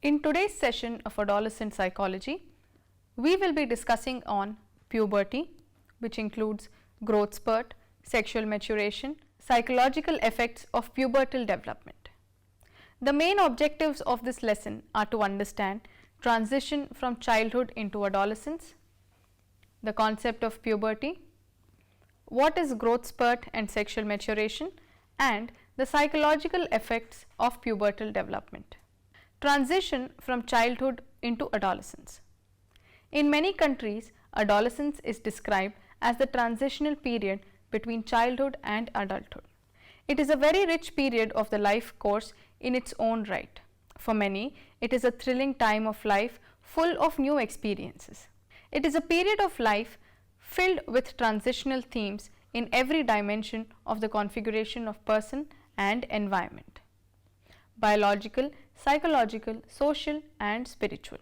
In today's session of Adolescent Psychology, we will be discussing on puberty, which includes growth spurt, sexual maturation, psychological effects of pubertal development. The main objectives of this lesson are to understand transition from childhood into adolescence, the concept of puberty, what is growth spurt and sexual maturation, and the psychological effects of pubertal development. Transition from childhood into adolescence. In many countries, adolescence is described as the transitional period between childhood and adulthood. It is a very rich period of the life course in its own right. For many, it is a thrilling time of life full of new experiences. It is a period of life filled with transitional themes in every dimension of the configuration of person and environment: biological, psychological, social, and spiritual.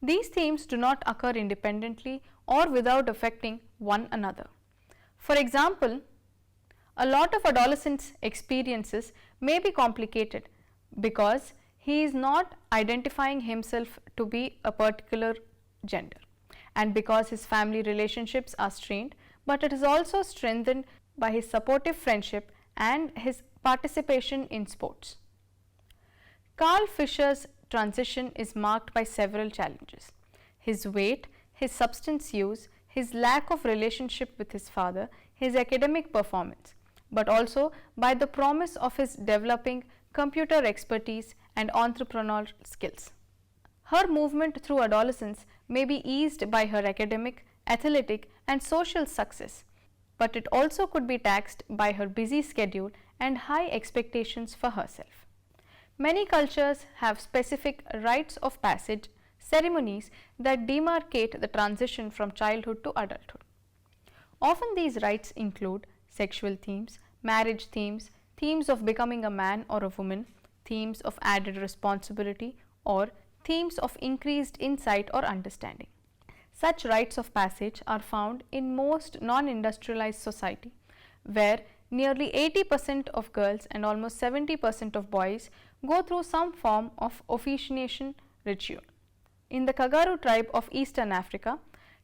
These themes do not occur independently or without affecting one another. For example, a lot of adolescents' experiences may be complicated because he is not identifying himself to be a particular gender, and because his family relationships are strained, but it is also strengthened by his supportive friendship and his participation in sports. Carl Fisher's transition is marked by several challenges: his weight, his substance use, his lack of relationship with his father, his academic performance, but also by the promise of his developing computer expertise and entrepreneurial skills. Her movement through adolescence may be eased by her academic, athletic, and social success, but it also could be taxed by her busy schedule and high expectations for herself. Many cultures have specific rites of passage ceremonies that demarcate the transition from childhood to adulthood. Often these rites include sexual themes, marriage themes, themes of becoming a man or a woman, themes of added responsibility, or themes of increased insight or understanding. Such rites of passage are found in most non-industrialized society, where nearly 80% of girls and almost 70% of boys go through some form of officiation ritual. In the Kagaru tribe of Eastern Africa,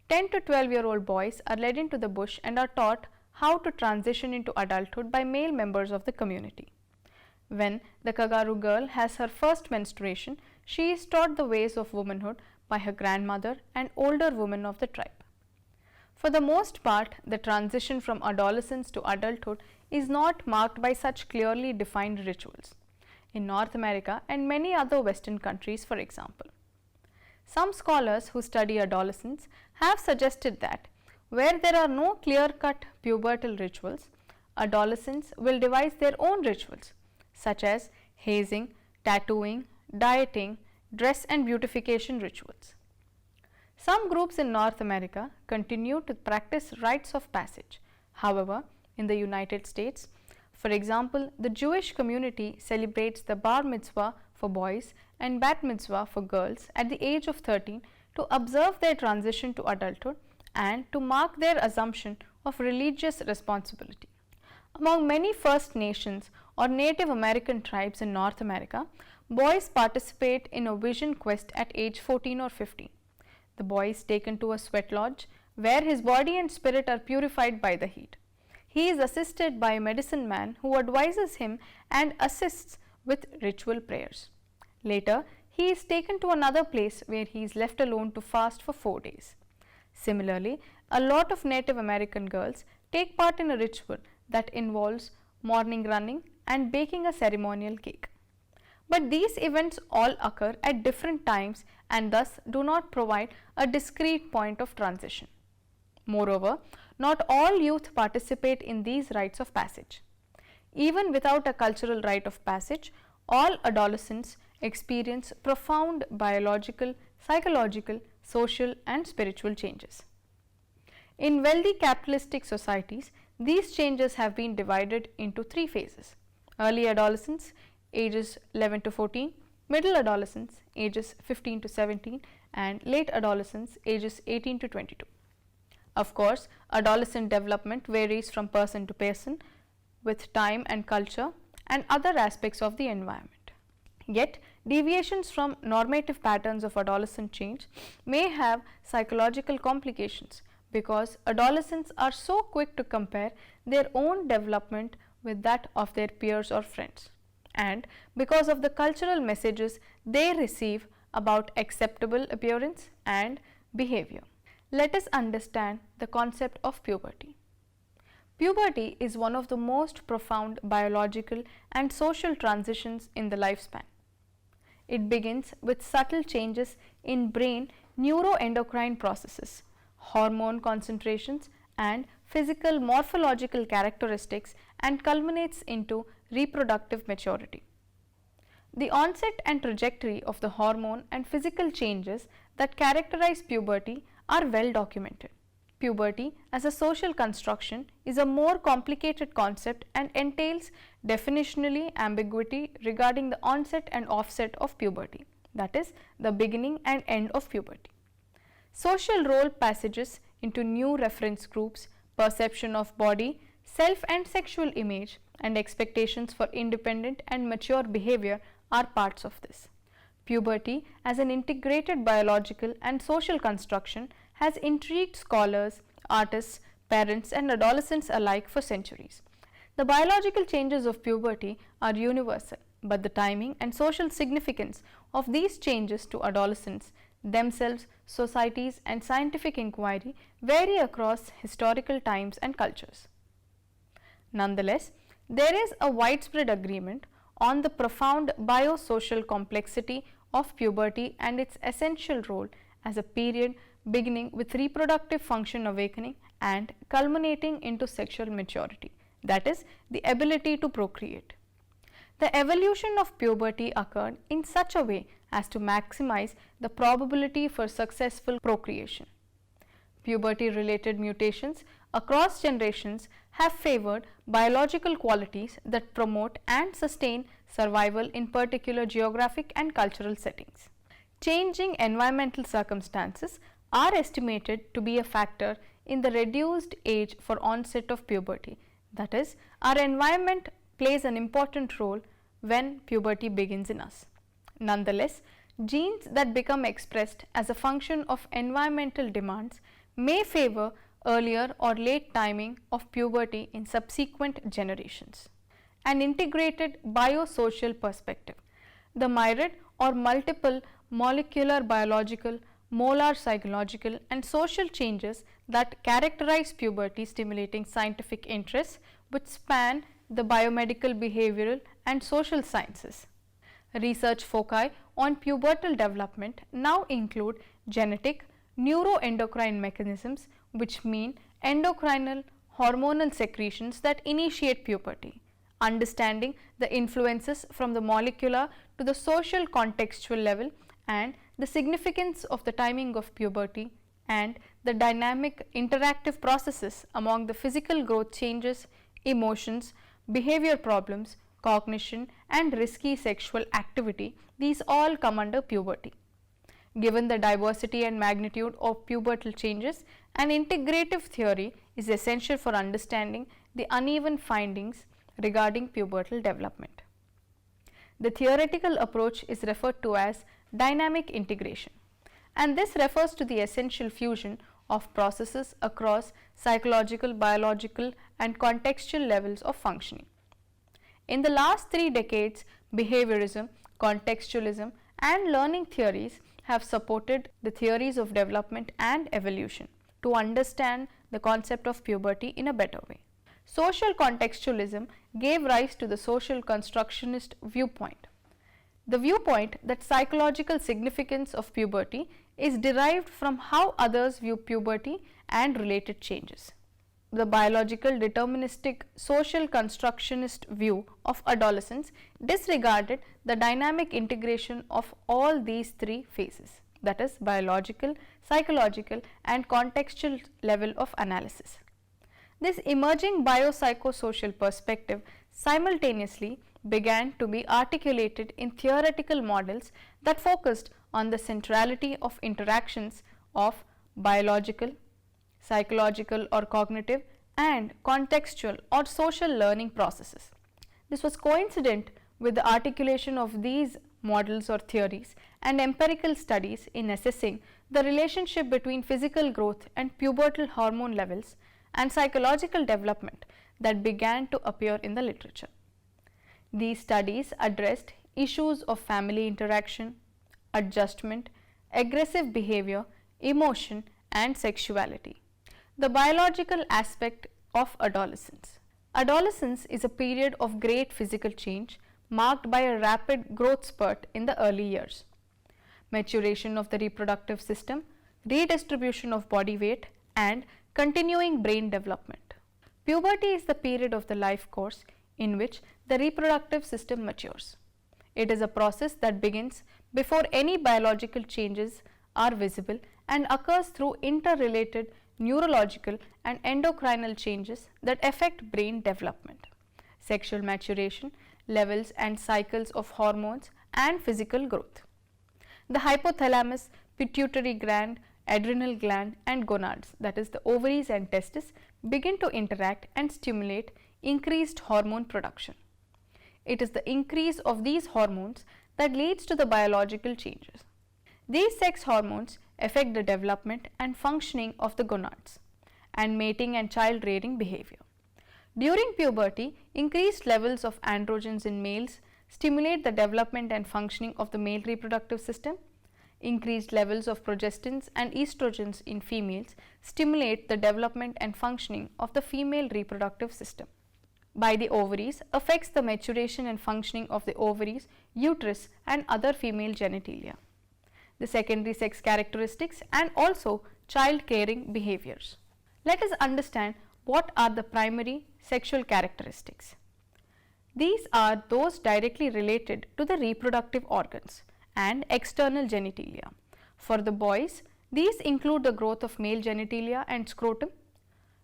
10 to 12-year-old boys are led into the bush and are taught how to transition into adulthood by male members of the community. When the Kagaru girl has her first menstruation, she is taught the ways of womanhood by her grandmother and older women of the tribe. For the most part, the transition from adolescence to adulthood is not marked by such clearly defined rituals. In North America and many other Western countries, for example, some scholars who study adolescence have suggested that where there are no clear-cut pubertal rituals, adolescents will devise their own rituals, such as hazing, tattooing, dieting, dress and beautification rituals. Some groups in North America continue to practice rites of passage. However, in the United States, for example, the Jewish community celebrates the bar mitzvah for boys and bat mitzvah for girls at the age of 13 to observe their transition to adulthood and to mark their assumption of religious responsibility. Among many First Nations or Native American tribes in North America, boys participate in a vision quest at age 14 or 15. The boy is taken to a sweat lodge where his body and spirit are purified by the heat. He is assisted by a medicine man who advises him and assists with ritual prayers. Later, he is taken to another place where he is left alone to fast for 4 days. Similarly, a lot of Native American girls take part in a ritual that involves morning running and baking a ceremonial cake. But these events all occur at different times and thus do not provide a discrete point of transition. Moreover, not all youth participate in these rites of passage. Even without a cultural rite of passage, all adolescents experience profound biological, psychological, social and spiritual changes. In wealthy capitalistic societies, these changes have been divided into 3 phases: early adolescence, ages 11 to 14, middle adolescence, ages 15 to 17, and late adolescence, ages 18 to 22. Of course, adolescent development varies from person to person with time and culture and other aspects of the environment. Yet, deviations from normative patterns of adolescent change may have psychological complications because adolescents are so quick to compare their own development with that of their peers or friends, and because of the cultural messages they receive about acceptable appearance and behavior. Let us understand the concept of puberty. Puberty is one of the most profound biological and social transitions in the lifespan. It begins with subtle changes in brain neuroendocrine processes, hormone concentrations, and physical morphological characteristics and culminates into reproductive maturity. The onset and trajectory of the hormone and physical changes that characterize puberty are well documented. Puberty as a social construction is a more complicated concept and entails definitionally ambiguity regarding the onset and offset of puberty, that is, the beginning and end of puberty. Social role passages into new reference groups, perception of body, self and sexual image, and expectations for independent and mature behavior are parts of this. Puberty as an integrated biological and social construction has intrigued scholars, artists, parents, and adolescents alike for centuries. The biological changes of puberty are universal, but the timing and social significance of these changes to adolescents themselves, societies, and scientific inquiry vary across historical times and cultures. Nonetheless, there is a widespread agreement on the profound biosocial complexity of puberty and its essential role as a period beginning with reproductive function awakening and culminating into sexual maturity, that is, the ability to procreate. The evolution of puberty occurred in such a way as to maximize the probability for successful procreation. Puberty-related mutations across generations have favored biological qualities that promote and sustain survival in particular geographic and cultural settings. Changing environmental circumstances are estimated to be a factor in the reduced age for onset of puberty. That is, our environment plays an important role when puberty begins in us. Nonetheless, genes that become expressed as a function of environmental demands may favor earlier or late timing of puberty in subsequent generations. An integrated biosocial perspective. The myriad or multiple molecular biological, molar psychological and social changes that characterize puberty stimulating scientific interests which span the biomedical, behavioral and social sciences. Research foci on pubertal development now include genetic, neuroendocrine mechanisms, which mean endocrinal hormonal secretions that initiate puberty, understanding the influences from the molecular to the social contextual level and the significance of the timing of puberty and the dynamic interactive processes among the physical growth changes, emotions, behavior problems, cognition and risky sexual activity, these all come under puberty. Given the diversity and magnitude of pubertal changes, an integrative theory is essential for understanding the uneven findings regarding pubertal development. The theoretical approach is referred to as dynamic integration, and this refers to the essential fusion of processes across psychological, biological and contextual levels of functioning. In the last 3 decades, behaviorism, contextualism and learning theories have supported the theories of development and evolution to understand the concept of puberty in a better way. Social contextualism gave rise to the social constructionist viewpoint. The viewpoint that psychological significance of puberty is derived from how others view puberty and related changes. The biological deterministic social constructionist view of adolescence disregarded the dynamic integration of all these 3 phases, that is biological, psychological and contextual level of analysis. This emerging biopsychosocial perspective simultaneously began to be articulated in theoretical models that focused on the centrality of interactions of biological, psychological or cognitive and contextual or social learning processes. This was coincident with the articulation of these models or theories, and empirical studies in assessing the relationship between physical growth and pubertal hormone levels and psychological development that began to appear in the literature. These studies addressed issues of family interaction, adjustment, aggressive behavior, emotion, and sexuality. The biological aspect of adolescence. Adolescence is a period of great physical change marked by a rapid growth spurt in the early years. Maturation of the reproductive system, redistribution of body weight, and continuing brain development. Puberty is the period of the life course in which the reproductive system matures. It is a process that begins before any biological changes are visible and occurs through interrelated neurological and endocrinal changes that affect brain development, sexual maturation, levels and cycles of hormones, and physical growth. The hypothalamus, pituitary gland, adrenal gland, and gonads, that is the ovaries and testes, begin to interact and stimulate increased hormone production. It is the increase of these hormones that leads to the biological changes. These sex hormones affect the development and functioning of the gonads and mating and child rearing behavior. During puberty, increased levels of androgens in males stimulate the development and functioning of the male reproductive system. Increased levels of progestins and estrogens in females stimulate the development and functioning of the female reproductive system. By the ovaries affects the maturation and functioning of the ovaries, uterus, and other female genitalia. The secondary sex characteristics and also child caring behaviors. Let us understand what are the primary sexual characteristics. These are those directly related to the reproductive organs and external genitalia. For the boys, these include the growth of male genitalia and scrotum.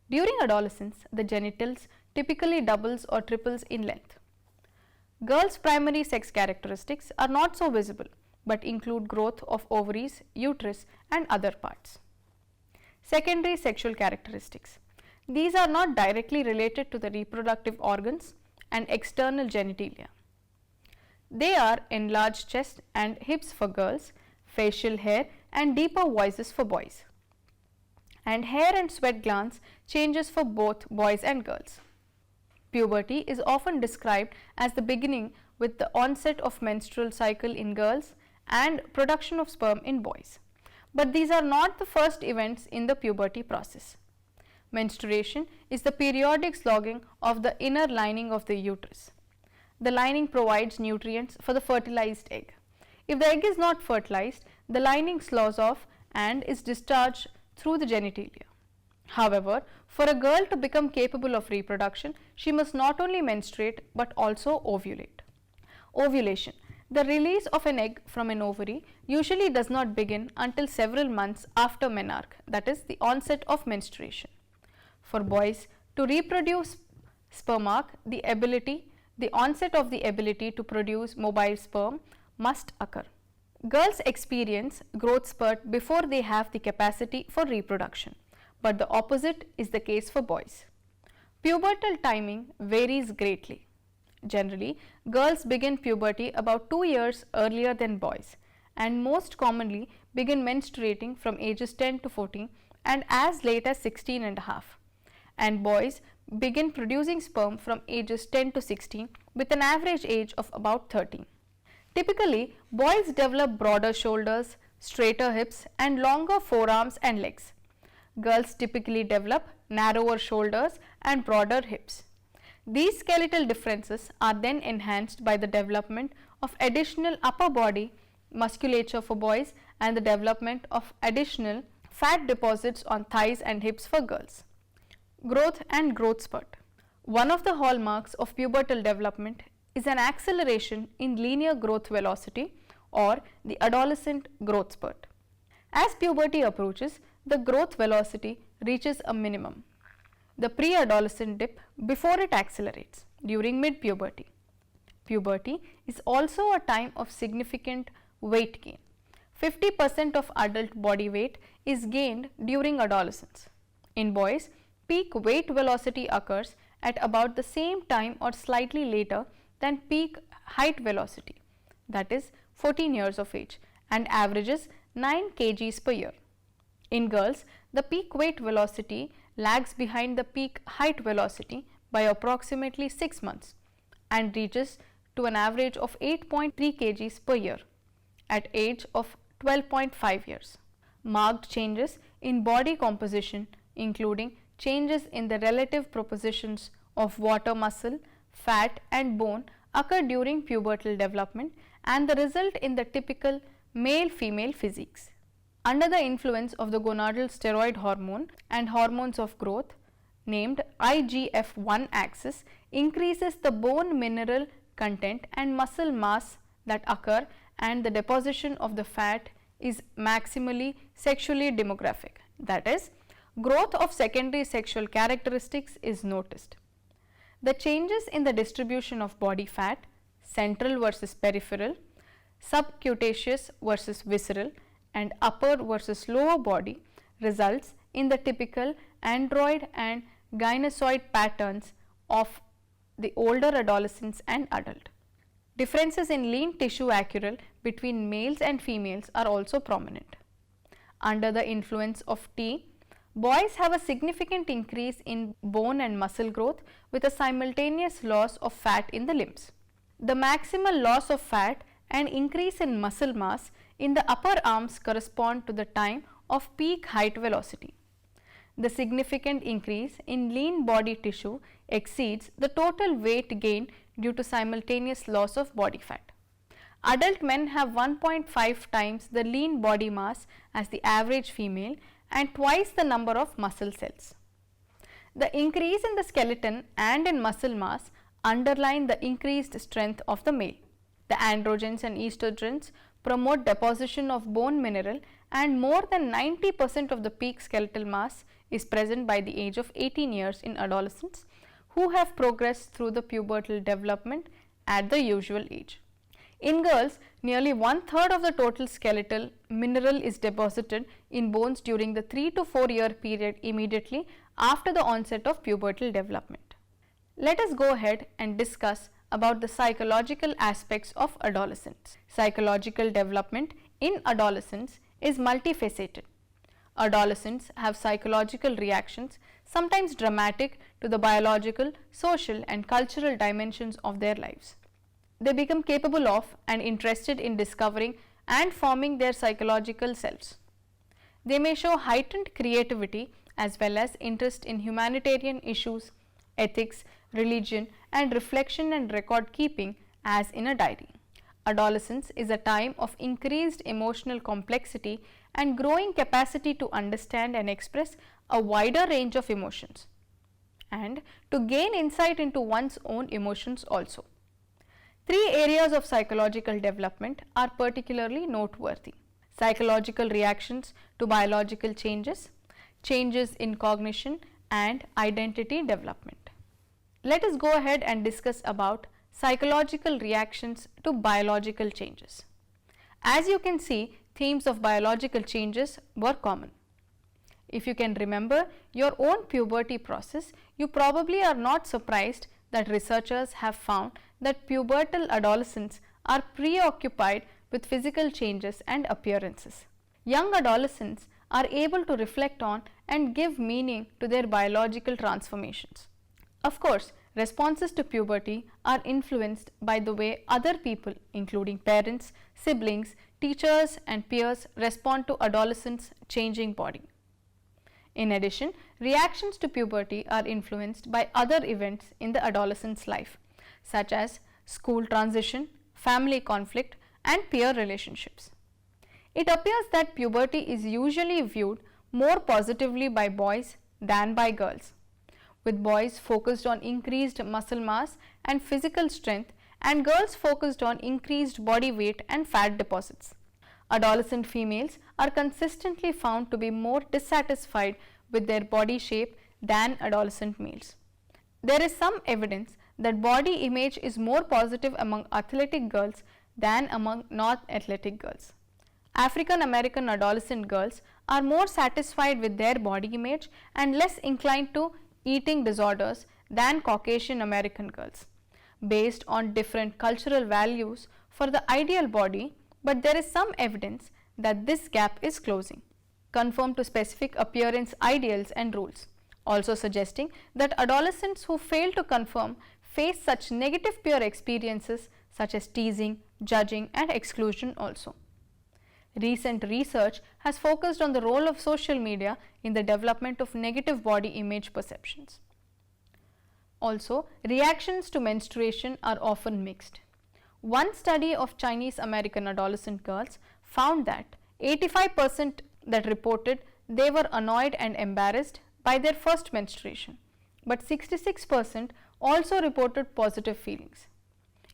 During adolescence, the genitals typically doubles or triples in length. Girls' primary sex characteristics are not so visible but include growth of ovaries, uterus, and other parts. Secondary sexual characteristics. These are not directly related to the reproductive organs and external genitalia. They are enlarged chest and hips for girls, facial hair and deeper voices for boys, and hair and sweat glands changes for both boys and girls. Puberty is often described as the beginning with the onset of menstrual cycle in girls and production of sperm in boys. But these are not the first events in the puberty process. Menstruation is the periodic slogging of the inner lining of the uterus. The lining provides nutrients for the fertilized egg. If the egg is not fertilized, the lining slows off and is discharged through the genitalia. However, for a girl to become capable of reproduction, she must not only menstruate but also ovulate. Ovulation. The release of an egg from an ovary usually does not begin until several months after menarche, that is the onset of menstruation. For boys, to reproduce spermarch, the onset of the ability to produce mobile sperm must occur. Girls experience growth spurt before they have the capacity for reproduction, but the opposite is the case for boys. Pubertal timing varies greatly. Generally, girls begin puberty about 2 years earlier than boys and most commonly begin menstruating from ages 10 to 14 and as late as 16 and a half. And boys begin producing sperm from ages 10 to 16 with an average age of about 13. Typically, boys develop broader shoulders, straighter hips and longer forearms and legs. Girls typically develop narrower shoulders and broader hips. These skeletal differences are then enhanced by the development of additional upper body musculature for boys and the development of additional fat deposits on thighs and hips for girls. Growth and growth spurt. One of the hallmarks of pubertal development is an acceleration in linear growth velocity or the adolescent growth spurt. As puberty approaches, the growth velocity reaches a minimum, the pre-adolescent dip, before it accelerates during mid-puberty. Puberty is also a time of significant weight gain. 50% of adult body weight is gained during adolescence. In boys, peak weight velocity occurs at about the same time or slightly later than peak height velocity, that is 14 years of age and averages 9 kgs per year. In girls, the peak weight velocity lags behind the peak height velocity by approximately 6 months and reaches to an average of 8.3 kgs per year at age of 12.5 years. Marked changes in body composition, including changes in the relative proportions of water muscle, fat and bone, occur during pubertal development and the result in the typical male-female physiques. Under the influence of the gonadal steroid hormone and hormones of growth named IGF-1 axis increases the bone mineral content and muscle mass that occur, and the deposition of the fat is maximally sexually demographic, that is, growth of secondary sexual characteristics is noticed. The changes in the distribution of body fat, central versus peripheral, subcutaneous versus visceral and upper versus lower body results in the typical android and gynozoid patterns of the older adolescents and adult. Differences in lean tissue accrual between males and females are also prominent. Under the influence of T, boys have a significant increase in bone and muscle growth with a simultaneous loss of fat in the limbs. The maximal loss of fat and increase in muscle mass in the upper arms correspond to the time of peak height velocity. The significant increase in lean body tissue exceeds the total weight gain due to simultaneous loss of body fat. Adult men have 1.5 times the lean body mass as the average female and twice the number of muscle cells. The increase in the skeleton and in muscle mass underline the increased strength of the male. The androgens and estrogens promote deposition of bone mineral, and more than 90% of the peak skeletal mass is present by the age of 18 years in adolescents who have progressed through the pubertal development at the usual age. In girls, nearly 1/3 of the total skeletal mineral is deposited in bones during the 3 to 4 year period immediately after the onset of pubertal development. Let us go ahead and discuss about the psychological aspects of adolescence. Psychological development in adolescence is multifaceted. Adolescents have psychological reactions, sometimes dramatic, to the biological, social and cultural dimensions of their lives. They become capable of and interested in discovering and forming their psychological selves. They may show heightened creativity as well as interest in humanitarian issues, ethics, religion and reflection and record keeping as in a diary. Adolescence is a time of increased emotional complexity and growing capacity to understand and express a wider range of emotions and to gain insight into one's own emotions also. 3 areas of psychological development are particularly noteworthy: psychological reactions to biological changes, changes in cognition and identity development. Let us go ahead and discuss about psychological reactions to biological changes. As you can see, themes of biological changes were common. If you can remember your own puberty process, you probably are not surprised that researchers have found that pubertal adolescents are preoccupied with physical changes and appearances. Young adolescents are able to reflect on and give meaning to their biological transformations. Of course, responses to puberty are influenced by the way other people, including parents, siblings, teachers and peers, respond to adolescents' changing body. In addition, reactions to puberty are influenced by other events in the adolescent's life, such as school transition, family conflict and peer relationships. It appears that puberty is usually viewed more positively by boys than by girls, with boys focused on increased muscle mass and physical strength and girls focused on increased body weight and fat deposits. Adolescent females are consistently found to be more dissatisfied with their body shape than adolescent males. There is some evidence that body image is more positive among athletic girls than among non-athletic girls. African American adolescent girls are more satisfied with their body image and less inclined to eating disorders than Caucasian American girls. Based on different cultural values for the ideal body, but there is some evidence that this gap is closing. Conform to specific appearance ideals and rules, also suggesting that adolescents who fail to conform face such negative peer experiences such as teasing, judging and exclusion also. Recent research has focused on the role of social media in the development of negative body image perceptions. Also, reactions to menstruation are often mixed. One study of Chinese American adolescent girls found that 85% that reported they were annoyed and embarrassed by their first menstruation, but 66% also reported positive feelings.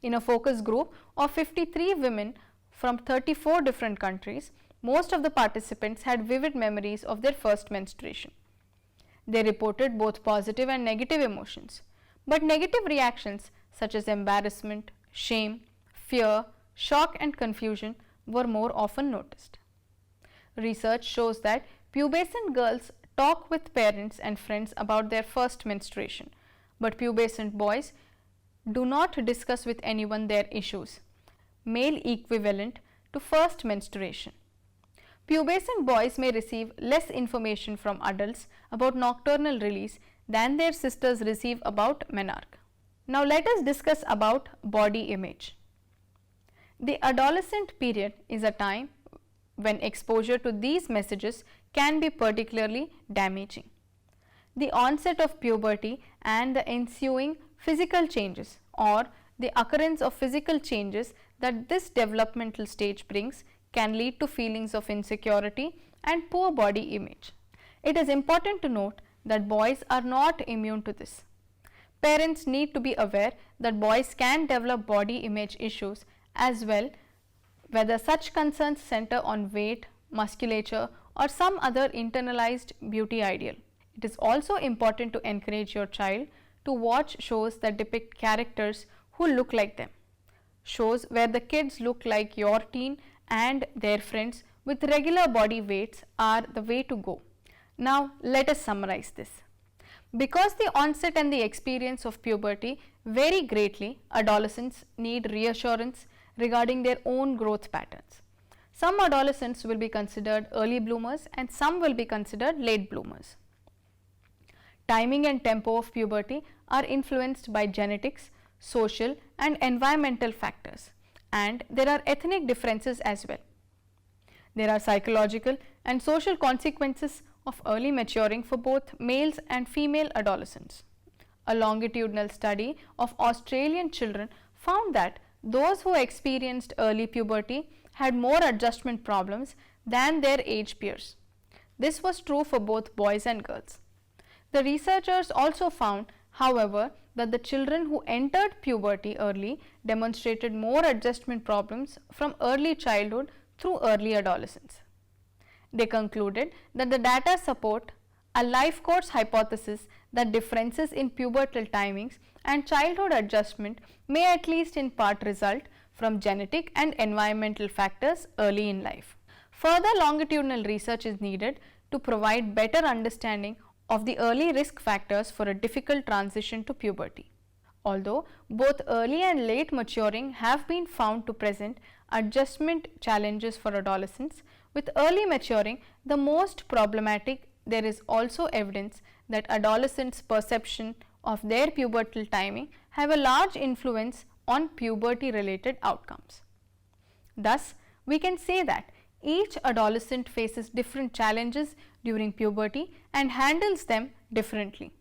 In a focus group of 53 women from 34 different countries, most of the participants had vivid memories of their first menstruation. They reported both positive and negative emotions, but negative reactions such as embarrassment, shame, fear, shock and confusion were more often noticed. Research shows that pubescent girls talk with parents and friends about their first menstruation, but pubescent boys do not discuss with anyone their issues, male equivalent to first menstruation. Pubescent boys may receive less information from adults about nocturnal release than their sisters receive about menarche. Now let us discuss about body image. The adolescent period is a time when exposure to these messages can be particularly damaging. The onset of puberty and the ensuing physical changes or the occurrence of physical changes that this developmental stage brings can lead to feelings of insecurity and poor body image. It is important to note that boys are not immune to this. Parents need to be aware that boys can develop body image issues as well, whether such concerns center on weight, musculature or some other internalized beauty ideal. It is also important to encourage your child to watch shows that depict characters who look like them. Shows where the kids look like your teen and their friends with regular body weights are the way to go. Now let us summarize this. Because the onset and the experience of puberty vary greatly, adolescents need reassurance regarding their own growth patterns. Some adolescents will be considered early bloomers and some will be considered late bloomers. Timing and tempo of puberty are influenced by genetics, social and environmental factors, and there are ethnic differences as well. There are psychological and social consequences of early maturing for both males and female adolescents. A longitudinal study of Australian children found that those who experienced early puberty had more adjustment problems than their age peers. This was true for both boys and girls. The researchers also found, however, that the children who entered puberty early demonstrated more adjustment problems from early childhood through early adolescence. They concluded that the data support a life course hypothesis that differences in pubertal timings and childhood adjustment may at least in part result from genetic and environmental factors early in life. Further longitudinal research is needed to provide better understanding of the early risk factors for a difficult transition to puberty. Although both early and late maturing have been found to present adjustment challenges for adolescents, with early maturing the most problematic, there is also evidence that adolescents' perception of their pubertal timing have a large influence on puberty related outcomes. Thus, we can say that each adolescent faces different challenges during puberty and handles them differently.